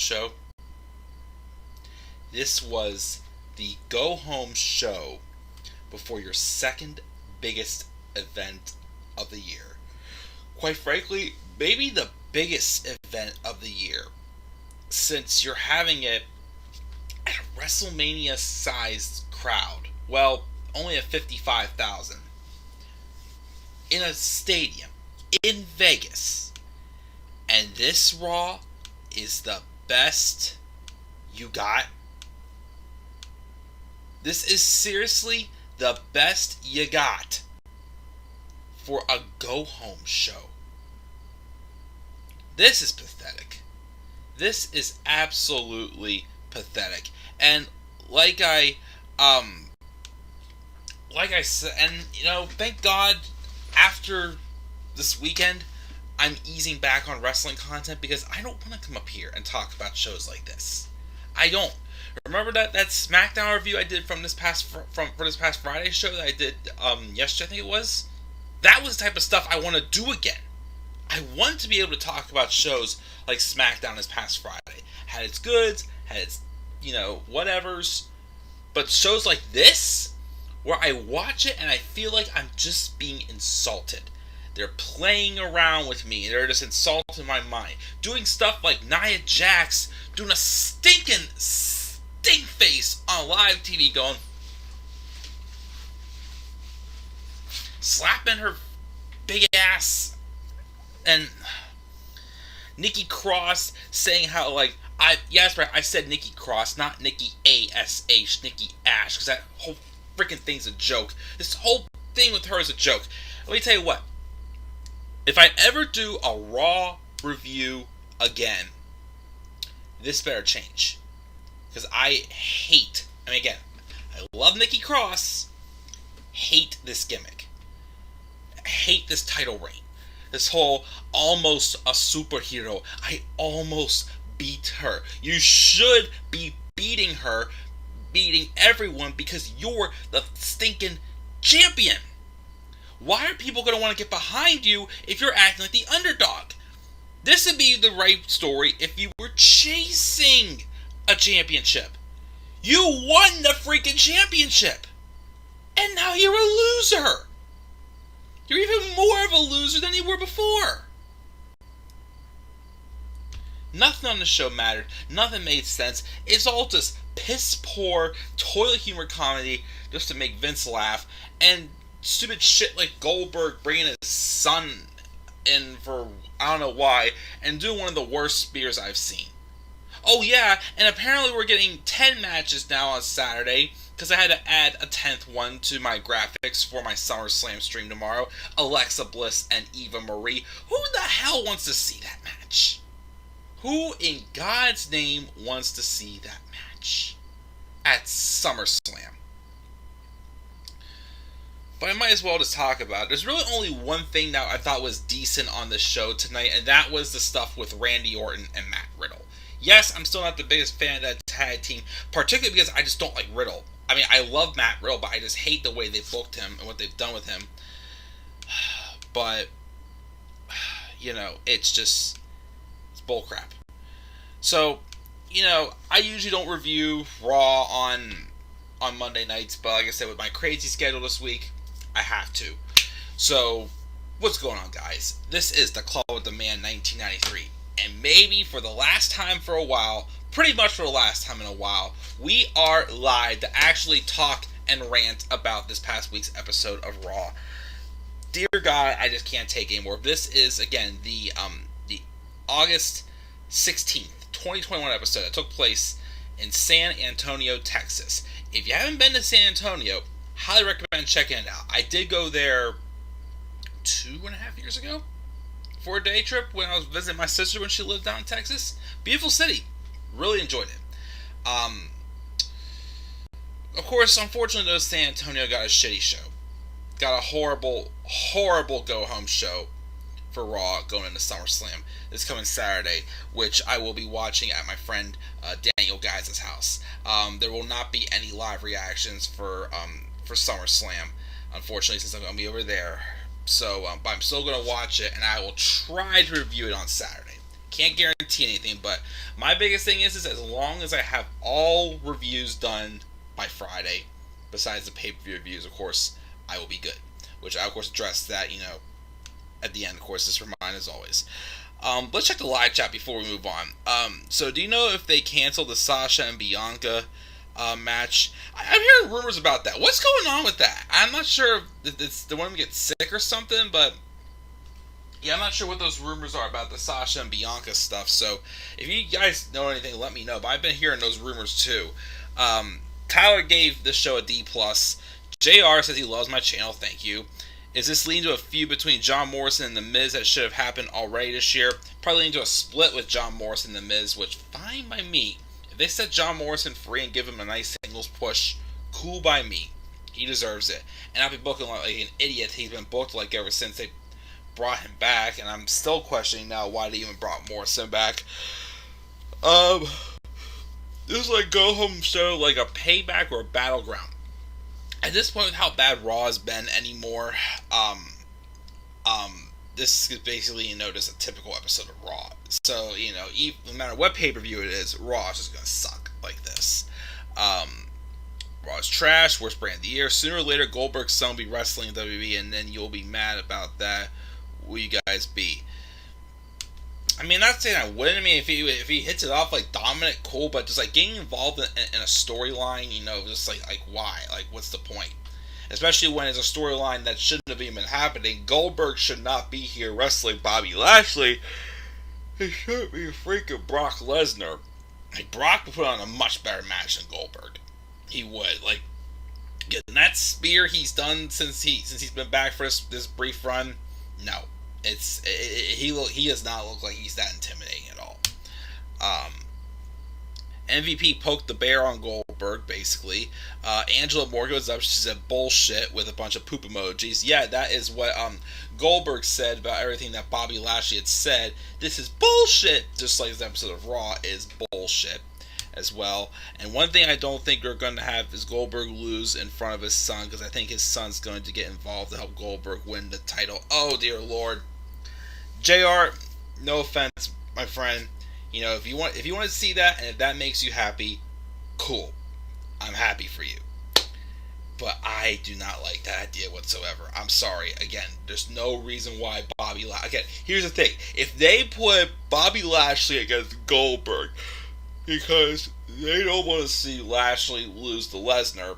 show? This was the go-home show before your second biggest event of the year. Quite frankly, maybe the biggest event of the year, since you're having it at a WrestleMania-sized crowd. Well, only at 55,000. In a stadium in Vegas. And this Raw is the best you got. This is seriously the best you got for a go-home show. This is pathetic. This is absolutely pathetic. And like I said, and thank God after this weekend I'm easing back on wrestling content because I don't want to come up here and talk about shows like this. I don't. Remember that SmackDown review I did for this past Friday show that I did yesterday, I think it was? That was the type of stuff I want to do again. I want to be able to talk about shows like SmackDown this past Friday. Had its goods, had its, whatevers. But shows like this, where I watch it and I feel like I'm just being insulted. They're playing around with me. They're just insulting my mind. Doing stuff like Nia Jax doing a stinking stink face on live TV going, slapping her big ass. And Nikki Cross saying how, I said Nikki Cross, not Nikki A.S.H, Nikki A.S.H, because that whole freaking thing's a joke. This whole thing with her is a joke. Let me tell you what. If I ever do a Raw review again, this better change. Because I love Nikki Cross, hate this gimmick. I hate this title reign. This whole almost a superhero. I almost beat her. You should be beating her, beating everyone, because you're the stinking champion. Why are people going to want to get behind you if you're acting like the underdog? This would be the right story if you were chasing a championship. You won the freaking championship. And now you're a loser. You're even more of a loser than you were before. Nothing on the show mattered. Nothing made sense. It's all just piss poor toilet humor comedy just to make Vince laugh. And stupid shit like Goldberg bringing his son in for I don't know why and doing one of the worst spears I've seen. Oh yeah, and apparently we're getting 10 matches now on Saturday because I had to add a 10th one to my graphics for my SummerSlam stream tomorrow. Alexa Bliss and Eva Marie. Who the hell wants to see that match? Who in God's name wants to see that match at SummerSlam? But I might as well just talk about it. There's really only one thing that I thought was decent on the show tonight, and that was the stuff with Randy Orton and Matt Riddle. Yes, I'm still not the biggest fan of that tag team, particularly because I just don't like Riddle. I mean, I love Matt Riddle, but I just hate the way they booked him and what they've done with him. But, it's bullcrap. So, I usually don't review Raw on Monday nights, but like I said, with my crazy schedule this week, I have to. So, what's going on, guys? This is the Club with the Man 1993. And maybe for the last time for a while, pretty much for the last time in a while, we are live to actually talk and rant about this past week's episode of Raw. Dear God, I just can't take anymore. This is, again, the August 16th, 2021 episode that took place in San Antonio, Texas. If you haven't been to San Antonio, highly recommend checking it out. I did go there 2.5 years ago for a day trip when I was visiting my sister when she lived down in Texas. Beautiful city. Really enjoyed it. Of course, unfortunately, though, San Antonio got a shitty show. Got a horrible, horrible go-home show for Raw going into SummerSlam this coming Saturday, which I will be watching at my friend Daniel Guys' house. There will not be any live reactions for SummerSlam, unfortunately, since I'm going to be over there. So, but I'm still going to watch it, and I will try to review it on Saturday. Can't guarantee anything, but my biggest thing is as long as I have all reviews done by Friday, besides the pay-per-view reviews, of course, I will be good. Which I, of course, address that, at the end, of course, just remind as always. Let's check the live chat before we move on. So do you know if they canceled the Sasha and Bianca match? I'm hearing rumors about that. What's going on with that? I'm not sure if it's the one to get sick or something, but yeah, I'm not sure what those rumors are about the Sasha and Bianca stuff. So if you guys know anything, let me know. But I've been hearing those rumors too. Tyler gave this show a D+. JR says he loves my channel. Thank you. Is this leading to a feud between John Morrison and The Miz that should have happened already this year? Probably leading to a split with John Morrison and The Miz, which, fine by me. If they set John Morrison free and give him a nice singles push, cool by me. He deserves it. And I'll be booking like an idiot. He's been booked like ever since they brought him back, and I'm still questioning now why they even brought Morrison back. This is like go home show, like a payback or a battleground. At this point, with how bad Raw has been anymore, this is basically, just a typical episode of Raw. So, no matter what pay-per-view it is, Raw is just going to suck like this. Raw is trash, worst brand of the year. Sooner or later, Goldberg's son will be wrestling in WWE, and then you'll be mad about that. Will you guys be? I mean, not saying I wouldn't. I mean, if he hits it off like Dominic, cool, but just like getting involved in a storyline, just like why? Like, what's the point? Especially when it's a storyline that shouldn't have even been happening. Goldberg should not be here wrestling Bobby Lashley. He should be freaking Brock Lesnar. Like, Brock would put on a much better match than Goldberg. He would. Like, getting that spear he's done since he's been back for this brief run. No. He does not look like he's that intimidating at all. MVP poked the bear on Goldberg, basically. Angela Moore goes up, she said bullshit with a bunch of poop emojis. Yeah, that is what Goldberg said about everything that Bobby Lashley had said. This is bullshit, just like this episode of Raw is bullshit as well. And one thing I don't think we're going to have is Goldberg lose in front of his son, because I think his son's going to get involved to help Goldberg win the title. Oh, dear Lord. JR, no offense, my friend. If you want to see that, and if that makes you happy, cool. I'm happy for you. But I do not like that idea whatsoever. I'm sorry. Again, there's no reason why Bobby Lashley... Again, here's the thing. If they put Bobby Lashley against Goldberg because they don't want to see Lashley lose to Lesnar...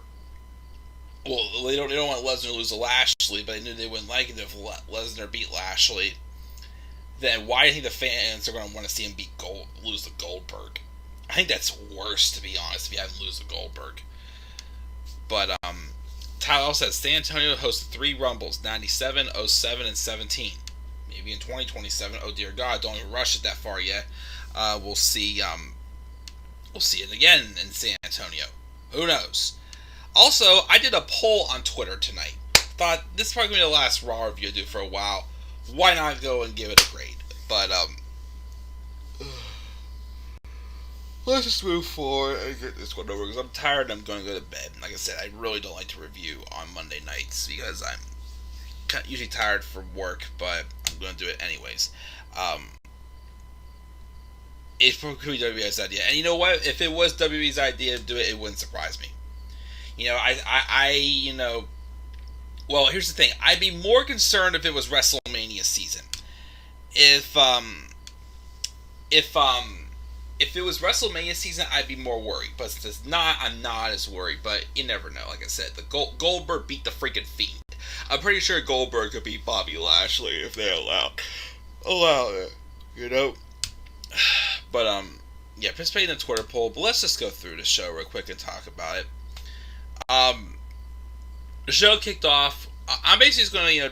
Well, they don't want Lesnar to lose to Lashley, but they knew they wouldn't like it if Lesnar beat Lashley. Then why do you think the fans are going to want to see him lose to Goldberg? I think that's worse, to be honest, if you have him lose to Goldberg. But, Tyler says San Antonio hosted 3 Rumbles, 97, 07, and 17. Maybe in 2027. Oh, dear God, don't even rush it that far yet. We'll see it again in San Antonio. Who knows? Also, I did a poll on Twitter tonight. Thought this is probably going to be the last Raw review I do for a while. Why not go and give it a grade? But, let's just move forward and get this one over, because I'm tired and I'm going to go to bed. Like I said, I really don't like to review on Monday nights, because I'm usually tired from work, but I'm going to do it anyways. It's probably WWE's idea. And you know what? If it was WWE's idea to do it, it wouldn't surprise me. Well, here's the thing. I'd be more concerned if it was WrestleMania season. If it was WrestleMania season, I'd be more worried. But since it's not, I'm not as worried. But you never know. Like I said, the Goldberg beat the freaking Fiend. I'm pretty sure Goldberg could beat Bobby Lashley if they allow it. But yeah, participate in the Twitter poll. But let's just go through the show real quick and talk about it. The show kicked off. I'm basically just going to,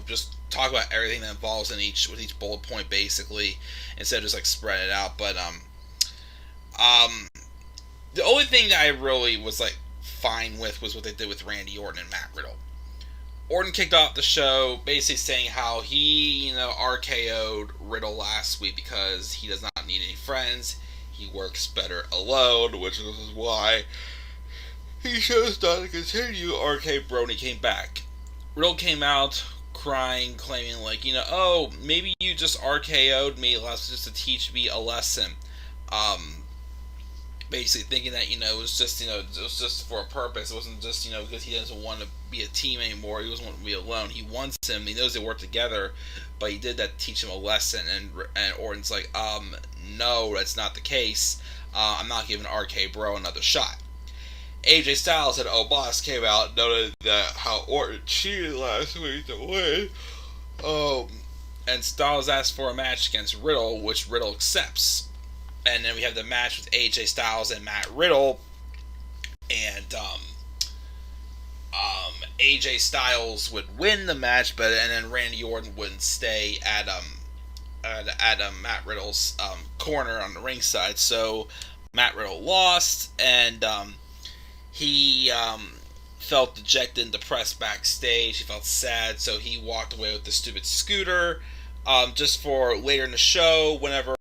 just talk about everything that involves with each bullet point, basically, instead of just, spread it out. But, the only thing that I really was, fine with was what they did with Randy Orton and Matt Riddle. Orton kicked off the show basically saying how he, RKO'd Riddle last week because he does not need any friends. He works better alone, which is why he chose not to continue. RK Brony came back. Riddle came out, crying, claiming like, oh, maybe you just RKO'd me just to teach me a lesson. Um, Basically thinking that it was just it was just for a purpose. It wasn't just because he doesn't want to be a team anymore. He doesn't want to be alone. He wants him. He knows they work together, but he did that to teach him a lesson. And Orton's like, no, that's not the case. I'm not giving RK Bro another shot. AJ Styles and Boss came out and noted that how Orton cheated last week to win. And Styles asked for a match against Riddle, which Riddle accepts. And then we have the match with AJ Styles and Matt Riddle. And AJ Styles would win the match, and then Randy Orton wouldn't stay at Matt Riddle's corner on the ringside. So Matt Riddle lost, and he felt dejected and depressed backstage. He felt sad, so he walked away with the stupid scooter. Just for later in the show, whenever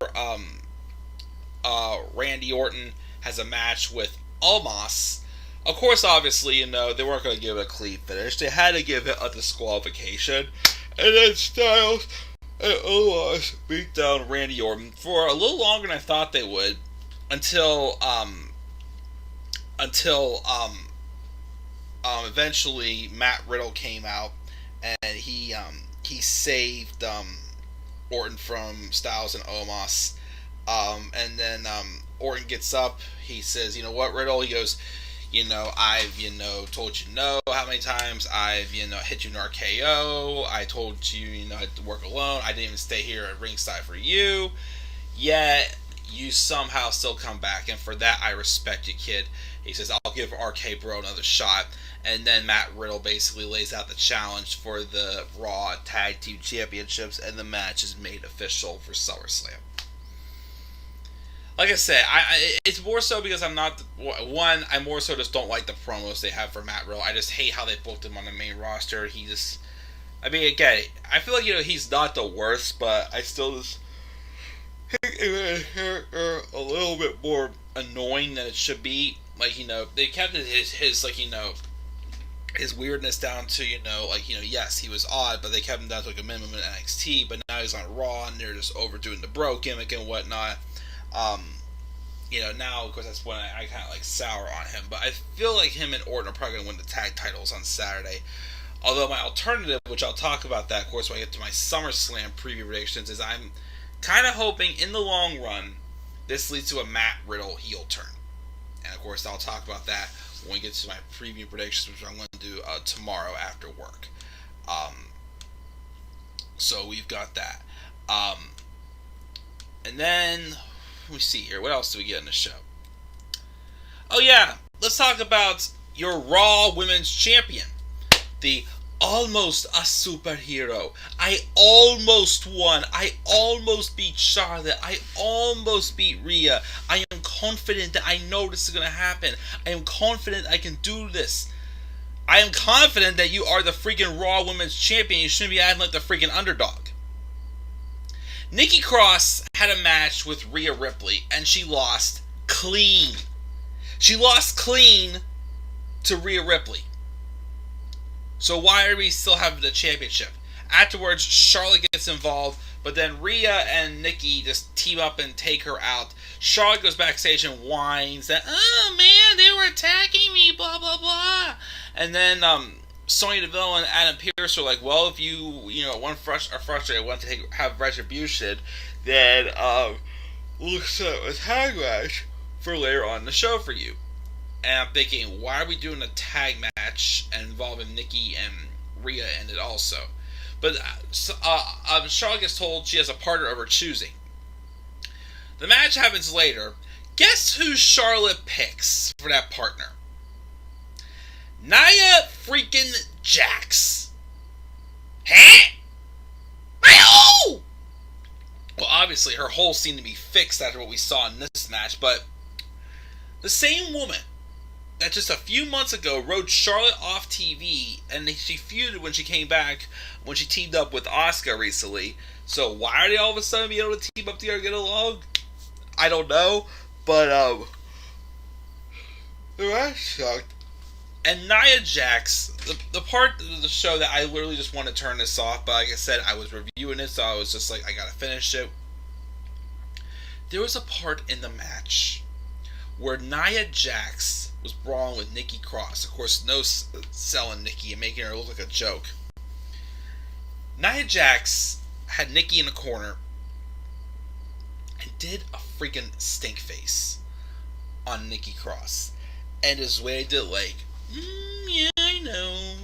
Randy Orton has a match with Omos. Of course, obviously, they weren't going to give it a clean finish. They had to give it a disqualification. And then Styles and Omos beat down Randy Orton for a little longer than I thought they would, until eventually Matt Riddle came out and he saved Orton from Styles and Omos. And then Orton gets up. He says, "You know what, Riddle?" He goes, "I've told you no how many times. I've hit you in RKO. I told you I had to work alone. I didn't even stay here at ringside for you. Yet you somehow still come back, and for that I respect you, kid." He says, "I'll give RK Bro another shot." And then Matt Riddle basically lays out the challenge for the Raw Tag Team Championships, and the match is made official for SummerSlam. Like I said, it's more so because I'm not... One, I more so just don't like the promos they have for Matt Riddle. I just hate how they booked him on the main roster. He just... again, I feel like, he's not the worst, but I still just... think it a little bit more annoying than it should be. Like, they kept his his weirdness down to, yes, he was odd, but they kept him down to like a minimum in NXT, but now he's on Raw, and they're just overdoing the bro gimmick and whatnot. Now, of course, that's when I kind of like sour on him, but I feel like him and Orton are probably going to win the tag titles on Saturday. Although my alternative, which I'll talk about that, of course, when I get to my SummerSlam preview predictions, is I'm kind of hoping in the long run this leads to a Matt Riddle heel turn. And of course, I'll talk about that when we get to my preview predictions, which I'm going to do tomorrow after work. So we've got that. And then, let me see here. What else do we get in the show? Oh yeah, let's talk about your Raw Women's Champion. The almost a superhero. I almost won. I almost beat Charlotte. I almost beat Rhea. I am confident that I know this is going to happen. I am confident I can do this. I am confident that you are the freaking Raw Women's Champion. You shouldn't be acting like the freaking underdog. Nikki Cross had a match with Rhea Ripley, and she lost clean. She lost clean to Rhea Ripley. So why are we still having the championship? Afterwards, Charlotte gets involved, but then Rhea and Nikki just team up and take her out. Charlotte goes backstage and whines that, "Oh man, they were attacking me, blah blah blah." And then Sonya Deville and Adam Pearce are like, "Well, if you are frustrated, want to have retribution, then we'll set a tag match for later on in the show for you." And I'm thinking, why are we doing a tag match involving Nikki and Rhea in it also? But Charlotte gets told she has a partner of her choosing. The match happens later. Guess who Charlotte picks for that partner? Nia freaking Jax. Huh? Well, obviously her hole seemed to be fixed after what we saw in this match, but the same woman that just a few months ago rode Charlotte off TV, and she feuded when she came back, when she teamed up with Asuka recently. So why are they all of a sudden be able to team up together and get along? I don't know, but the match sucked. And Nia Jax, the part of the show that I literally just want to turn this off, but like I said, I was reviewing it, so I was just like, I gotta finish it. There was a part in the match where Nia Jax was brawling with Nikki Cross. Of course, no selling Nikki and making her look like a joke. Nia Jax had Nikki in the corner and did a freaking stink face on Nikki Cross. And his way did like, yeah, I know,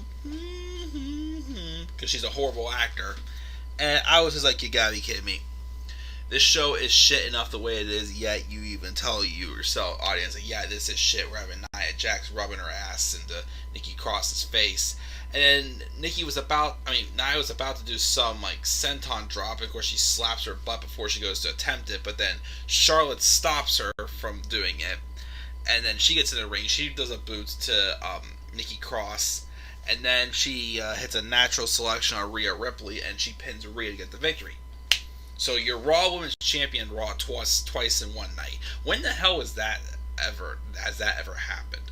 because she's a horrible actor. And I was just like, you gotta be kidding me. This show is shit enough the way it is, yet you even tell you yourself, audience, like, yeah, this is shit. We're having Nia Jax rubbing her ass into Nikki Cross's face. And then Nia was about to do some, like, senton drop. And of course, she slaps her butt before she goes to attempt it. But then Charlotte stops her from doing it. And then she gets in the ring. She does a boot to Nikki Cross. And then she hits a natural selection on Rhea Ripley. And she pins Rhea to get the victory. So you're Raw Women's Champion Raw twice in one night. When the hell has that ever happened?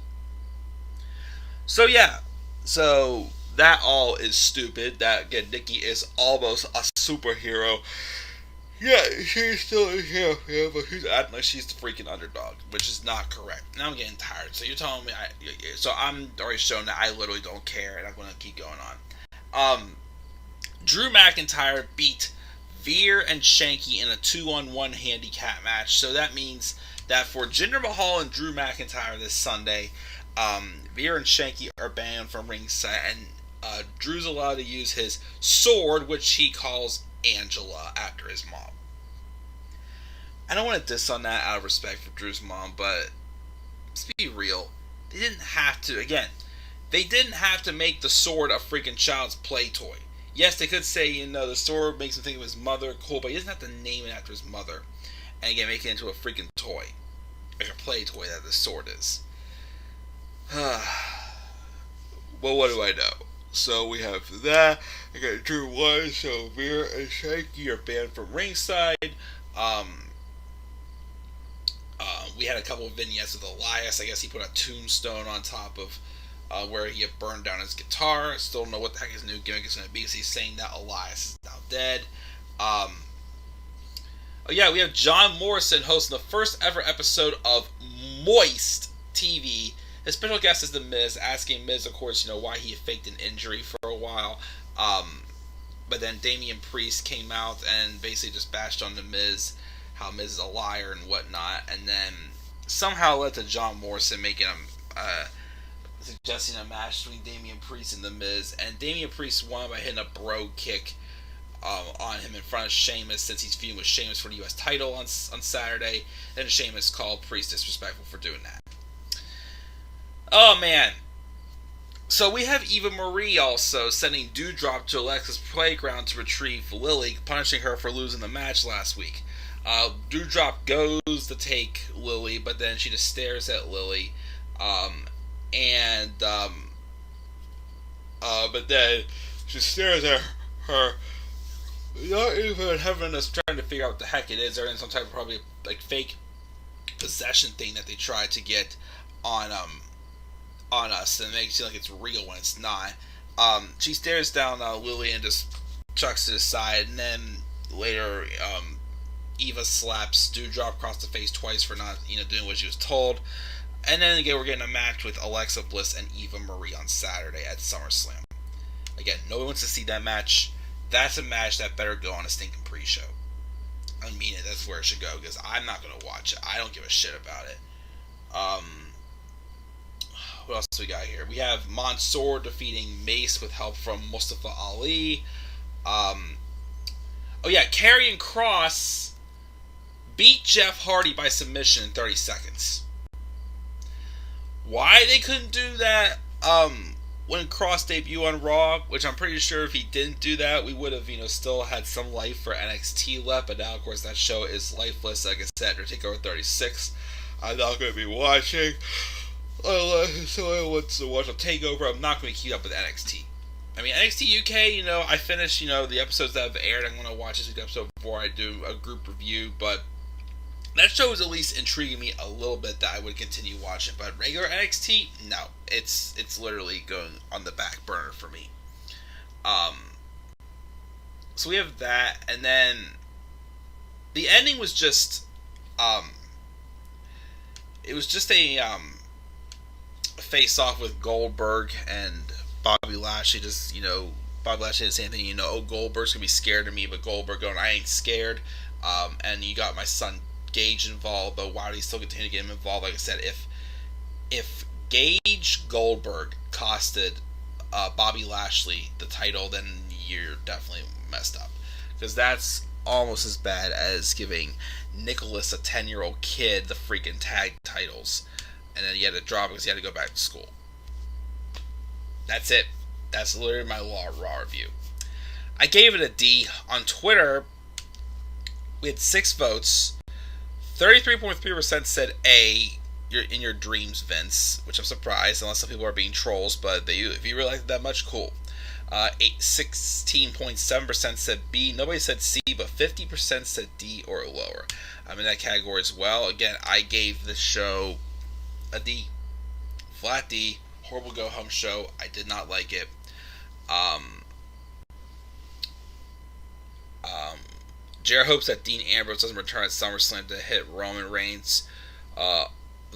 So yeah. So that all is stupid. That, again, Nikki is almost a superhero. Yeah, she's still a hero, but she's acting like she's the freaking underdog, which is not correct. Now I'm getting tired. So you're telling me, so I'm already shown that I literally don't care, and I'm going to keep going on. Drew McIntyre beat Veer and Shanky in a 2-on-1 handicap match. So that means that for Jinder Mahal and Drew McIntyre this Sunday, Veer and Shanky are banned from ringside, and Drew's allowed to use his sword, which he calls Angela after his mom. I don't want to diss on that out of respect for Drew's mom, but let's be real. They didn't have to make the sword a freaking child's play toy. Yes, they could say, the sword makes him think of his mother, cool, but he doesn't have to name it after his mother. And again, make it into a freaking toy. Like a play toy that the sword is. Well, what do I know? So we have that. I got Drew 1, so Veer and Shanky are banned from ringside. We had a couple of vignettes with Elias. I guess he put a tombstone on top of where he had burned down his guitar. Still don't know what the heck his new gimmick is going to be, because he's saying that Elias is now dead. We have John Morrison hosting the first ever episode of Moist TV. His special guest is The Miz, asking Miz, of course, why he had faked an injury for a while. But then Damian Priest came out and basically just bashed on The Miz, how Miz is a liar and whatnot, and then somehow led to John Morrison making suggesting a match between Damian Priest and The Miz, and Damian Priest won by hitting a bro kick on him in front of Sheamus, since he's feuding with Sheamus for the U.S. title on Saturday. Then Sheamus called Priest disrespectful for doing that. Oh man. So we have Eva Marie also sending Doudrop to Alexa's playground to retrieve Lily, punishing her for losing the match last week. Doudrop goes to take Lily, but then she just stares at Lily. But then she stares at her, not even having us trying to figure out what the heck it is. They're in some type of probably like fake possession thing that they try to get on us and make it seem like it's real when it's not. She stares down Lily and just chucks it aside, and then later Eva slaps Doudrop across the face twice for not doing what she was told. And then again, we're getting a match with Alexa Bliss and Eva Marie on Saturday at SummerSlam. Again, no one wants to see that match. That's a match that better go on a stinking pre-show. I mean it, that's where it should go, because I'm not going to watch it. I don't give a shit about it. What else do we got here? We have Mansoor defeating Mace with help from Mustafa Ali. Karrion Kross beat Jeff Hardy by submission in 30 seconds. Why they couldn't do that when Kross debuted on Raw, which I'm pretty sure if he didn't do that, we would have, still had some life for NXT left, but now, of course, that show is lifeless. Like I said, for TakeOver 36, I'm not going to be watching. Unless someone wants to watch a TakeOver, I'm not going to keep up with NXT. I mean, NXT UK, I finished, the episodes that have aired. I'm going to watch this week's episode before I do a group review, but that show is at least intriguing me a little bit that I would continue watching. But regular NXT, no, it's literally going on the back burner for me. Um, so we have that, and then the ending was just, um, it was just a face off with Goldberg and Bobby Lashley. Just Bobby Lashley did the same thing. Oh, Goldberg's gonna be scared of me, but Goldberg going, I ain't scared. And you got my son Gage involved, but why do you still continue to get him involved? Like I said, if Gage Goldberg costed Bobby Lashley the title, then you're definitely messed up, because that's almost as bad as giving Nicholas, a 10-year-old kid, the freaking tag titles, and then he had to drop it because he had to go back to school. That's it. That's literally my Raw review. I gave it a D. On Twitter, we had 6 votes. 33.3% said A. You're in your dreams, Vince, which I'm surprised, unless some people are being trolls, but if you really like it that much, cool. 16.7% said B. Nobody said C, but 50% said D or lower. I'm in that category as well. Again, I gave this show a D. Flat D. Horrible go-home show. I did not like it. Jared hopes that Dean Ambrose doesn't return at SummerSlam to hit Roman Reigns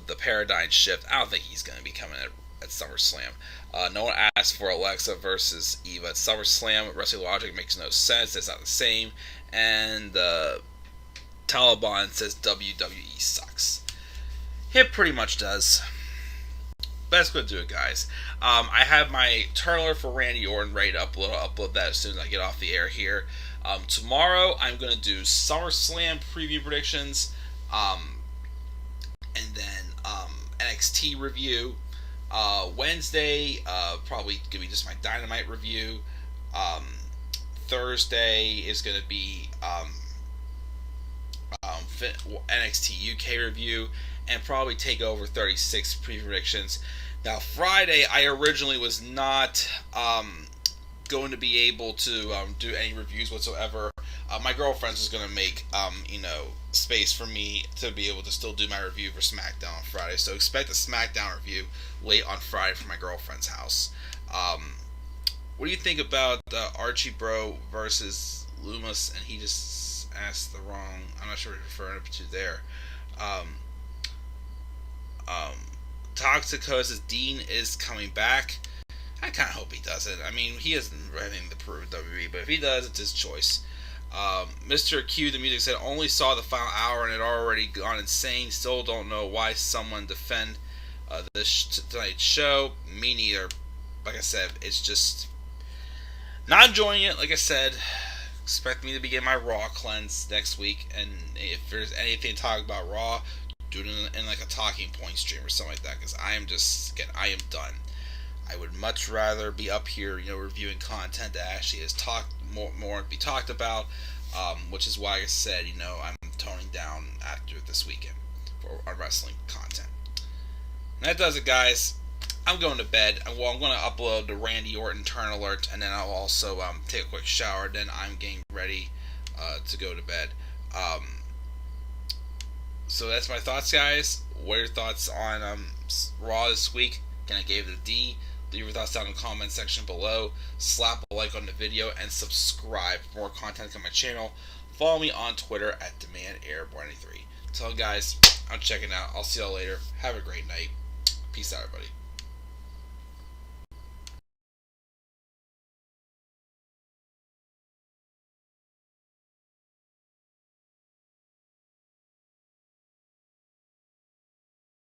the paradigm shift. I don't think he's going to be coming at SummerSlam. No one asked for Alexa versus Eva at SummerSlam. Wrestling logic makes no sense. It's not the same. And Taliban says WWE sucks. It pretty much does. But that's going to do it, guys. I have my turn for Randy Orton ready to upload. I'll upload that as soon as I get off the air here. Tomorrow, I'm going to do SummerSlam preview predictions. And then NXT review. Wednesday, probably going to be just my Dynamite review. Thursday is going to be NXT UK review, and probably take over 36 preview predictions. Now, Friday, I originally was not going to be able to do any reviews whatsoever. My girlfriend's is going to make space for me to be able to still do my review for SmackDown on Friday. So expect a SmackDown review late on Friday from my girlfriend's house. What do you think about Archie Bro versus Loomis? And he just asked the wrong. I'm not sure what you're referring to there. Toxico says Dean is coming back. I kind of hope he doesn't. I mean, he hasn't anything to prove with WWE, but if he does, it's his choice. Mr. Q, the music said, only saw the final hour and it already gone insane. Still don't know why someone defend tonight's show. Me neither. Like I said, it's just not enjoying it. Like I said, expect me to begin my Raw cleanse next week. And if there's anything to talk about Raw, do it in like a talking point stream or something like that. Because I am done. I would much rather be up here, reviewing content that actually is more to be talked about, which is why I said, I'm toning down after this weekend for our wrestling content. And that does it, guys. I'm going to bed. Well, I'm going to upload the Randy Orton turn alert, and then I'll also take a quick shower. Then I'm getting ready to go to bed. So that's my thoughts, guys. What are your thoughts on Raw this week? Again, I gave it a D. Leave your thoughts down in the comment section below. Slap a like on the video and subscribe for more content on my channel. Follow me on Twitter at DemandAirborne93. Until guys, I'm checking out. I'll see y'all later. Have a great night. Peace out, everybody.